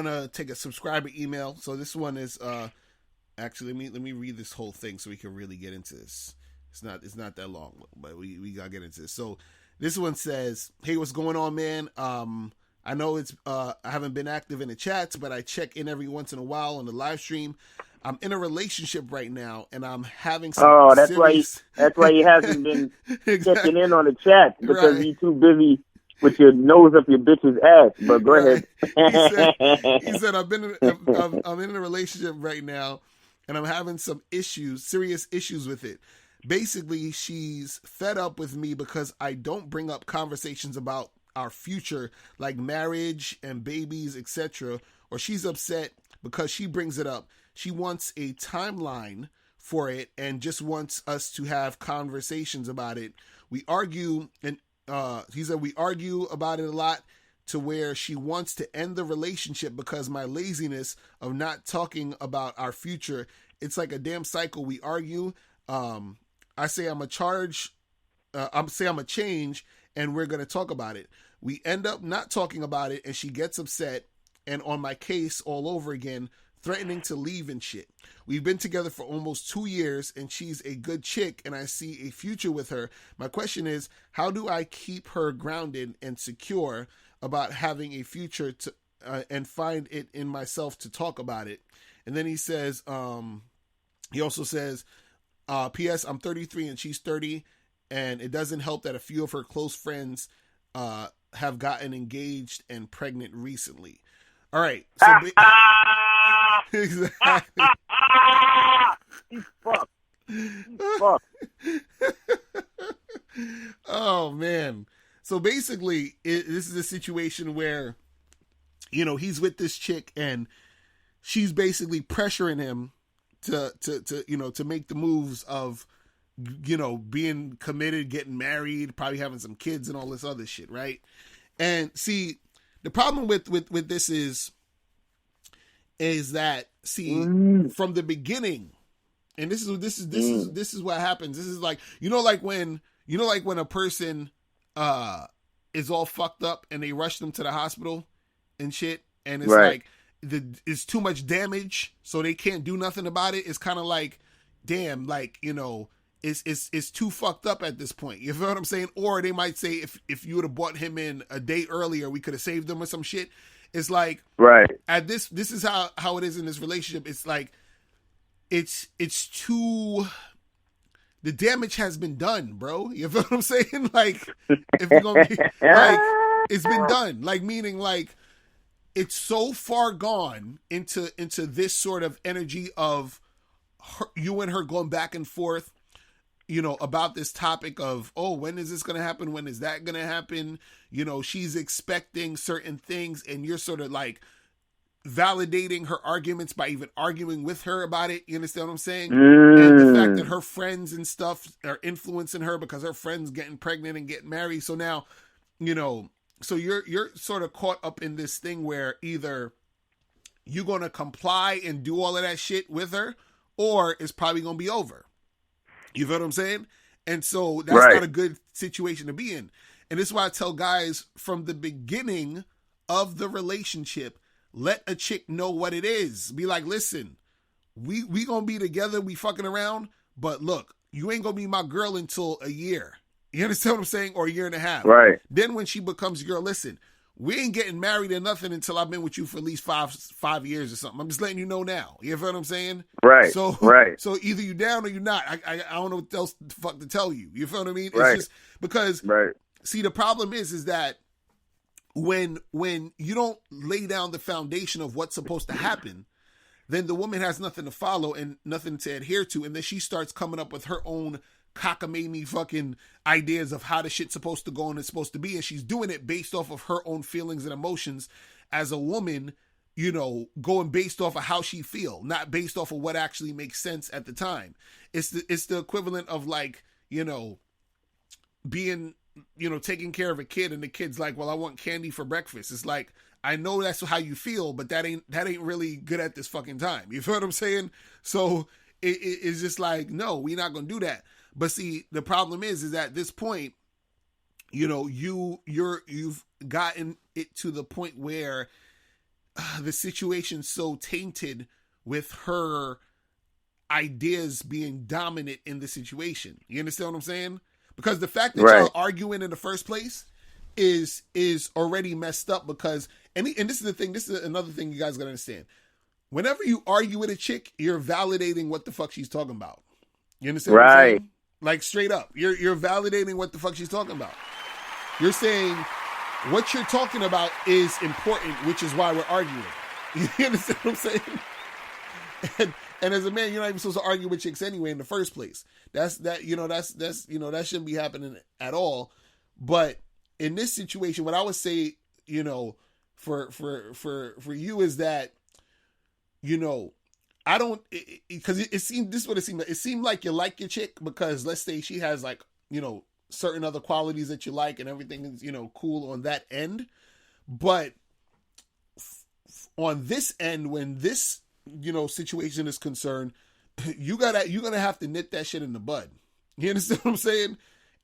gonna take a subscriber email. So this one is actually let me read this whole thing so we can really get into this. It's not that long, but we gotta get into this. So this one says, "Hey, what's going on, man? I know it's I haven't been active in the chats, but I check in every once in a while on the live stream. I'm in a relationship right now, and I'm having some that's serious... why he hasn't been Exactly. checking in on the chat, because Right. he's too busy with your nose up your bitch's ass. But go ahead. He said, I'm in a relationship right now, and I'm having some serious issues with it. Basically, she's fed up with me because I don't bring up conversations about our future, like marriage and babies, etc. Or she's upset because she brings it up. She wants a timeline for it and just wants us to have conversations about it. We argue, and he said we argue about it a lot, to where she wants to end the relationship because my laziness of not talking about our future. It's like a damn cycle. We argue. I say I'm a change, and we're gonna talk about it. We end up not talking about it, and she gets upset and on my case all over again, threatening to leave and shit. We've been together for almost 2 years, and she's a good chick, and I see a future with her. My question is, how do I keep her grounded and secure about having a future to and find it in myself to talk about it? And then he says, he also says, P.S. I'm 33 and she's 30, and it doesn't help that a few of her close friends have gotten engaged and pregnant recently. All right. So exactly. He's fucked. Oh, man. So basically, this is a situation where, he's with this chick and she's basically pressuring him to make the moves of, being committed, getting married, probably having some kids and all this other shit, right? And see, the problem with this is that, from the beginning, and this is what happens. This is like, like when a person is all fucked up and they rush them to the hospital and shit, and it's right. like it's too much damage, so they can't do nothing about it. It's kind of like, damn, like, it's too fucked up at this point. You feel what I'm saying? Or they might say, if you would have brought him in a day earlier, we could have saved him or some shit. It's like, right. At this is how it is in this relationship. It's like, it's too, the damage has been done, bro. You feel what I'm saying? Like, if you're gonna be, like, it's been done. Like, meaning, like, it's so far gone into this sort of energy of you and her going back and forth, about this topic of, oh, when is this going to happen? When is that going to happen? She's expecting certain things, and you're sort of like validating her arguments by even arguing with her about it. You understand what I'm saying? And the fact that her friends and stuff are influencing her because her friends getting pregnant and getting married. So now, so you're sort of caught up in this thing where either you're going to comply and do all of that shit with her, or it's probably going to be over. You feel what I'm saying? And so that's right. not a good situation to be in. And this is why I tell guys from the beginning of the relationship, let a chick know what it is. Be like, listen, we going to be together. We fucking around. But look, you ain't going to be my girl until a year. You understand what I'm saying? Or a year and a half. Right. Then when she becomes your girl, listen, we ain't getting married or nothing until I've been with you for at least five years or something. I'm just letting you know now. You feel what I'm saying? Right. So, right. So either you down or you not. I don't know what else the fuck to tell you. You feel what I mean? Right. It's just because, right. See, the problem is that when you don't lay down the foundation of what's supposed to happen, then the woman has nothing to follow and nothing to adhere to. And then she starts coming up with her own cockamamie fucking ideas of how the shit's supposed to go and it's supposed to be. And she's doing it based off of her own feelings and emotions as a woman, going based off of how she feel, not based off of what actually makes sense at the time. It's the equivalent of like, being, taking care of a kid and the kid's like, well, I want candy for breakfast. It's like, I know that's how you feel, but that ain't really good at this fucking time. You feel what I'm saying? So it's just like, no, we're not going to do that. But see, the problem is at this point, you've gotten it to the point where the situation so tainted with her ideas being dominant in the situation. You understand what I'm saying? Because the fact that y'all arguing in the first place is already messed up. Because and this is the thing. This is another thing you guys gotta understand. Whenever you argue with a chick, you're validating what the fuck she's talking about. You understand what I'm saying? Like straight up, you're validating what the fuck she's talking about. You're saying what you're talking about is important, which is why we're arguing. You understand what I'm saying? And as a man, you're not even supposed to argue with chicks anyway in the first place. That shouldn't be happening at all. But in this situation, what I would say, for you is that, I don't, because it seemed, this is what it seemed like. It seemed like you like your chick because let's say she has like, certain other qualities that you like and everything is, cool on that end. But on this end, when this, situation is concerned, you're going to have to nip that shit in the bud. You understand what I'm saying?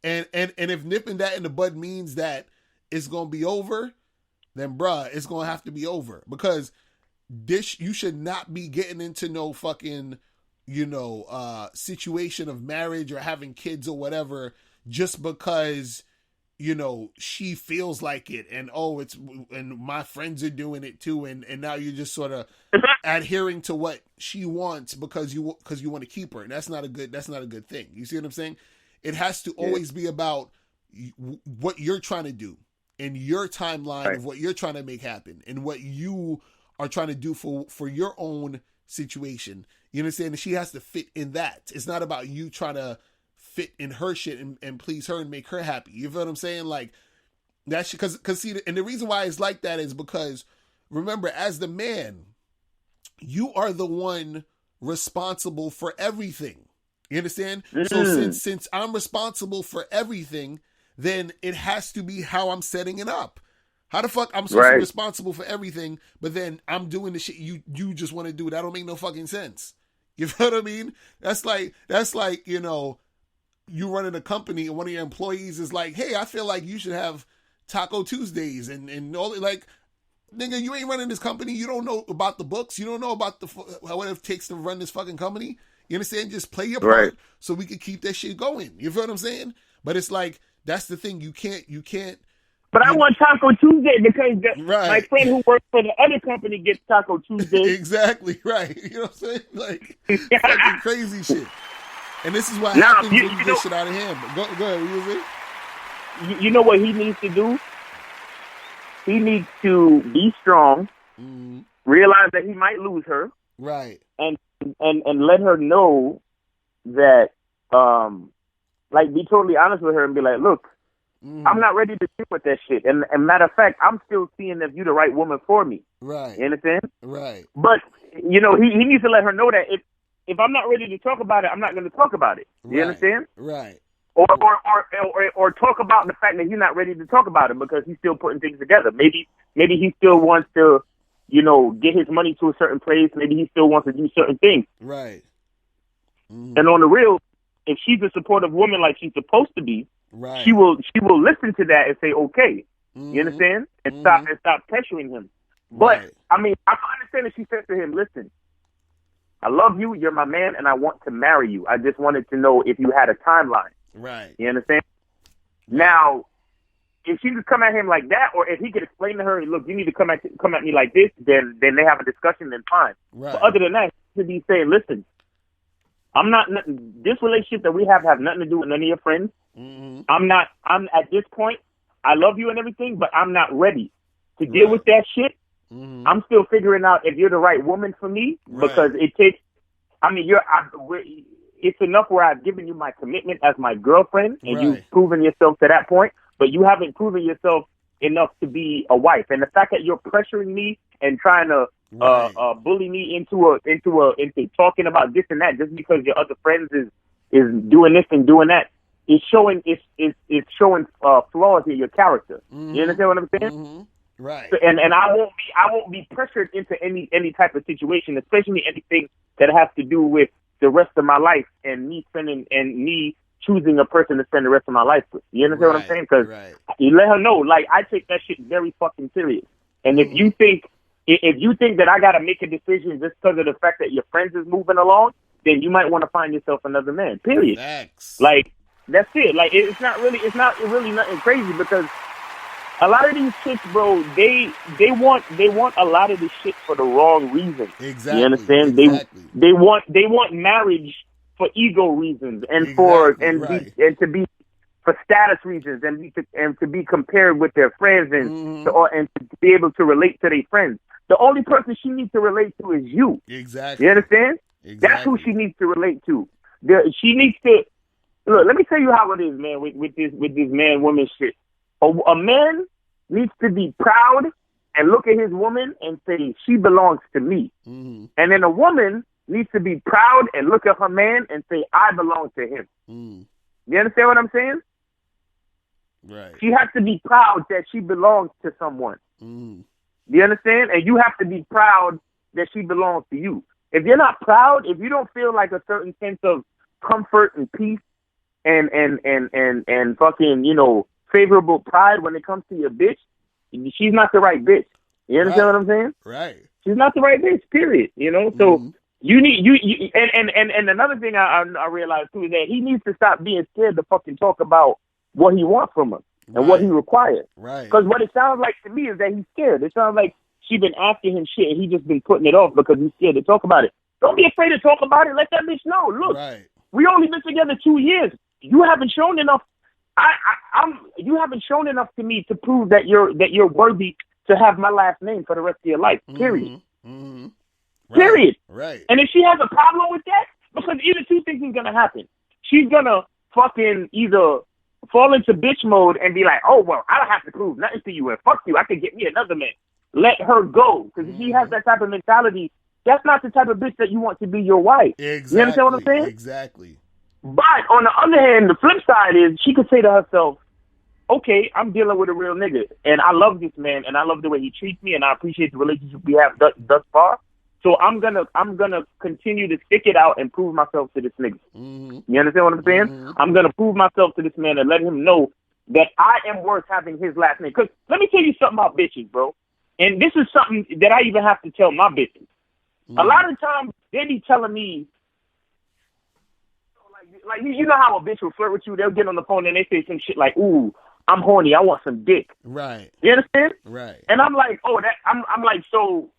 And if nipping that in the bud means that it's going to be over, then bruh, it's going to have to be over because you should not be getting into no fucking, situation of marriage or having kids or whatever just because, she feels like it and and my friends are doing it too. And now you're just sort of adhering to what she wants because you want to keep her. And that's not a good thing. You see what I'm saying? It has to always be about what you're trying to do and your timeline of what you're trying to make happen and what you are trying to do for your own situation. You understand? And she has to fit in that. It's not about you trying to fit in her shit and please her and make her happy. You feel what I'm saying? Like that's because see, and the reason why it's like that is because remember, as the man, you are the one responsible for everything. You understand? So since I'm responsible for everything, then it has to be how I'm setting it up. How the fuck I'm supposed to be responsible for everything, but then I'm doing the shit you just want to do? That don't make no fucking sense. You feel what I mean? That's like you running a company and one of your employees is like, hey, I feel like you should have Taco Tuesdays and all like, nigga, you ain't running this company. You don't know about the books. You don't know about what it takes to run this fucking company. You understand? Just play your part so we can keep that shit going. You feel what I'm saying? But it's like, that's the thing. You can't. But I want Taco Tuesday because my friend who works for the other company gets Taco Tuesday. Exactly, right. You know what I'm saying? Like, fucking crazy shit. And this is what happens when you get shit out of hand. But go ahead, what you say? You know what he needs to do? He needs to be strong, realize that he might lose her, right, and let her know that, be totally honest with her and be like, look, I'm not ready to deal with that shit. And matter of fact, I'm still seeing if you're the right woman for me. Right. You understand? Right. But, he needs to let her know that if I'm not ready to talk about it, I'm not going to talk about it. You understand? Right. Or talk about the fact that he's not ready to talk about it because he's still putting things together. Maybe he still wants to, get his money to a certain place. Maybe he still wants to do certain things. Right. And on the real, if she's a supportive woman like she's supposed to be, she will listen to that and say, okay, you understand? And stop pressuring him. But, I mean, I understand that she said to him, listen, I love you, you're my man, and I want to marry you. I just wanted to know if you had a timeline. Right. You understand? Now, if she could come at him like that, or if he could explain to her, look, you need to come at me like this, then they have a discussion, then fine. Right. But other than that, he should be saying, listen, this relationship that we have nothing to do with none of your friends. I'm at this point, I love you and everything, but I'm not ready to deal with that shit. I'm still figuring out if you're the right woman for me because it takes, it's enough where I've given you my commitment as my girlfriend and you've proven yourself to that point, but you haven't proven yourself enough to be a wife. And the fact that you're pressuring me and trying to bully me into talking about this and that just because your other friends is doing this and doing that, it's showing flaws in your character. You understand what I'm saying? Right. So, and I won't be pressured into any type of situation, especially anything that has to do with the rest of my life and me choosing a person to spend the rest of my life with. You understand what I'm saying? Because you let her know, like, I take that shit very fucking serious. And if you think If you think that I got to make a decision just because of the fact that your friends is moving along, then you might want to find yourself another man. Period. Facts. Like, that's it. Like, it's not really nothing crazy, because a lot of these chicks, bro, they want a lot of this shit for the wrong reasons. Exactly. You understand? Exactly. They want marriage for ego reasons and to be for status reasons and to be compared with their friends and to be able to relate to their friends. The only person she needs to relate to is you. Exactly. You understand? Exactly. That's who she needs to relate to. She needs to look. Let me tell you how it is, man. With this man-woman shit. A man needs to be proud and look at his woman and say, she belongs to me. Mm-hmm. And then a woman needs to be proud and look at her man and say, I belong to him. Mm. You understand what I'm saying? Right. She has to be proud that she belongs to someone. Mm. You understand? And you have to be proud that she belongs to you. If you're not proud, if you don't feel like a certain sense of comfort and peace and fucking, you know, favorable pride when it comes to your bitch, she's not the right bitch. You understand what I'm saying? Right. She's not the right bitch, period. You know? So you need and another thing I realized too is that he needs to stop being scared to fucking talk about what he wants from her and what he requires. Right. Because what it sounds like to me is that he's scared. It sounds like she been asking him shit and he just been putting it off because he's scared to talk about it. Don't be afraid to talk about it. Let that bitch know. Look, we only been together 2 years. You haven't shown enough. You haven't shown enough to me to prove that you're worthy to have my last name for the rest of your life. Period. Mm-hmm. Right. Period. Right. And if she has a problem with that, because either two things is gonna happen. She's gonna fucking either fall into bitch mode and be like, oh well, I don't have to prove nothing to you, and fuck you, I can get me another man. Let her go, because if she has that type of mentality, that's not the type of bitch that you want to be your wife. Exactly. You understand what I'm saying? Exactly. But on the other hand, the flip side is she could say to herself, okay, I'm dealing with a real nigga, and I love this man, and I love the way he treats me, and I appreciate the relationship we have thus far. So I'm gonna continue to stick it out and prove myself to this nigga. Mm-hmm. You understand what I'm saying? Mm-hmm. I'm gonna prove myself to this man and let him know that I am worth having his last name. Because let me tell you something about bitches, bro. And this is something that I even have to tell my bitches. Mm-hmm. A lot of times they be telling me, like you know how a bitch will flirt with you? They'll get on the phone and they say some shit like, "Ooh, I'm horny. I want some dick." Right. You understand? Right. And I'm like, oh, that I'm like, so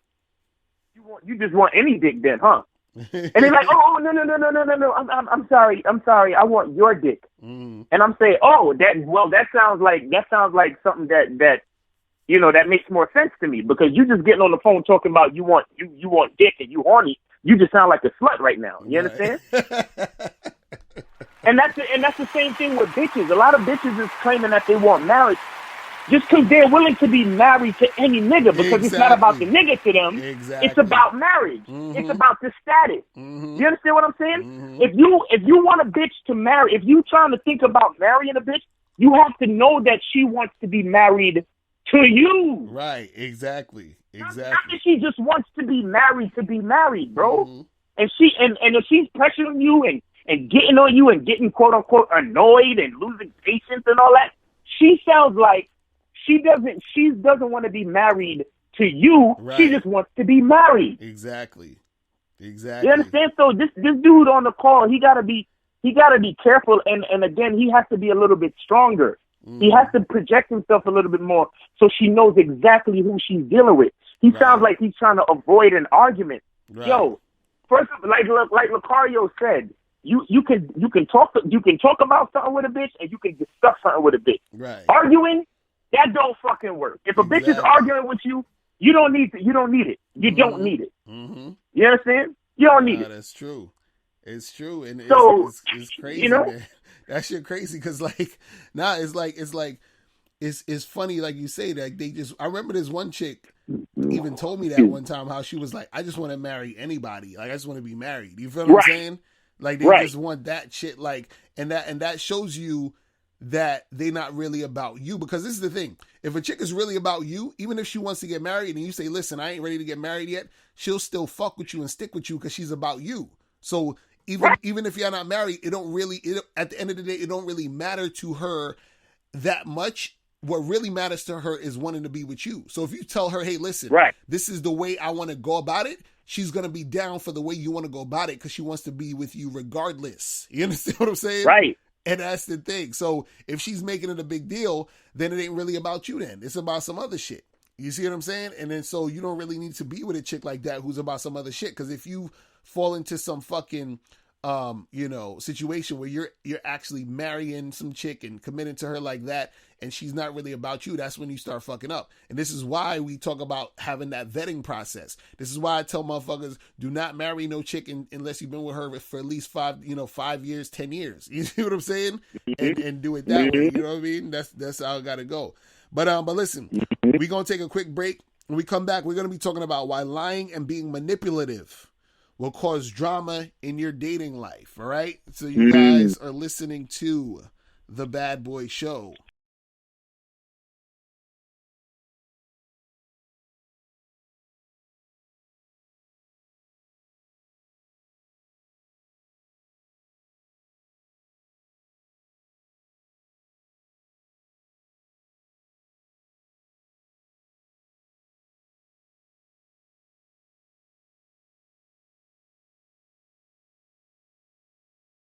you just want any dick then, huh? And they're like, oh no. I'm sorry. I want your dick. Mm. And I'm saying, oh, that sounds like something that you know that makes more sense to me, because you just getting on the phone talking about you want dick and you horny. You just sound like a slut right now. You understand? And that's the same thing with bitches. A lot of bitches is claiming that they want marriage just because they're willing to be married to any nigga, because It's not about the nigga to them. Exactly. It's about marriage. Mm-hmm. It's about the status. Mm-hmm. You understand what I'm saying? Mm-hmm. If you want a bitch to marry, if you trying to think about marrying a bitch, you have to know that she wants to be married to you. Right. Exactly. Not that she just wants to be married, bro. Mm-hmm. And if she's pressuring you and getting on you and getting quote unquote annoyed and losing patience and all that, she sounds like she doesn't want to be married to you. Right. She just wants to be married. Exactly. You understand? So this dude on the call, he gotta be careful, and again, he has to be a little bit stronger. He has to project himself a little bit more so she knows exactly who she's dealing with. He sounds like he's trying to avoid an argument. Right. Yo, first, like Lucario said, you can talk about something with a bitch, and you can discuss something with a bitch. Right. Arguing, that don't fucking work. If a bitch is arguing with you, you don't need it. You don't need it. Mm-hmm. You understand? You don't need it. That's true. It's true, and it's crazy. You know, man. That shit crazy, because like now it's funny, like you say, that they just. I remember this one chick even told me that one time, how she was like, I just want to marry anybody. Like, I just want to be married. You feel what I'm saying? Like, they just want that shit. Like, and that shows you that they're not really about you. Because this is the thing. If a chick is really about you, even if she wants to get married and you say, listen, I ain't ready to get married yet, she'll still fuck with you and stick with you because she's about you. So even if you're not married, at the end of the day, it don't really matter to her that much what really matters to her is wanting to be with you. So if you tell her, hey, listen, right. this is the way I want to go about it, she's going to be down for the way you want to go about it because she wants to be with you regardless. You understand what I'm saying? Right. And that's the thing. So if she's making it a big deal, then it ain't really about you then. It's about some other shit. You see what I'm saying? And then so you don't really need to be with a chick like that who's about some other shit. Because if you fall into some fucking situation where you're actually marrying some chick and committing to her like that, and she's not really about you, that's when you start fucking up. And this is why we talk about having that vetting process. This is why I tell motherfuckers, do not marry no chick unless you've been with her for at least 5 years, 10 years. You see what I'm saying? And do it that way. You know what I mean? That's how it gotta go. But listen, we're gonna take a quick break. When we come back, we're gonna be talking about why lying and being manipulative will cause drama in your dating life. All right. So you guys are listening to The Bad Boy Show.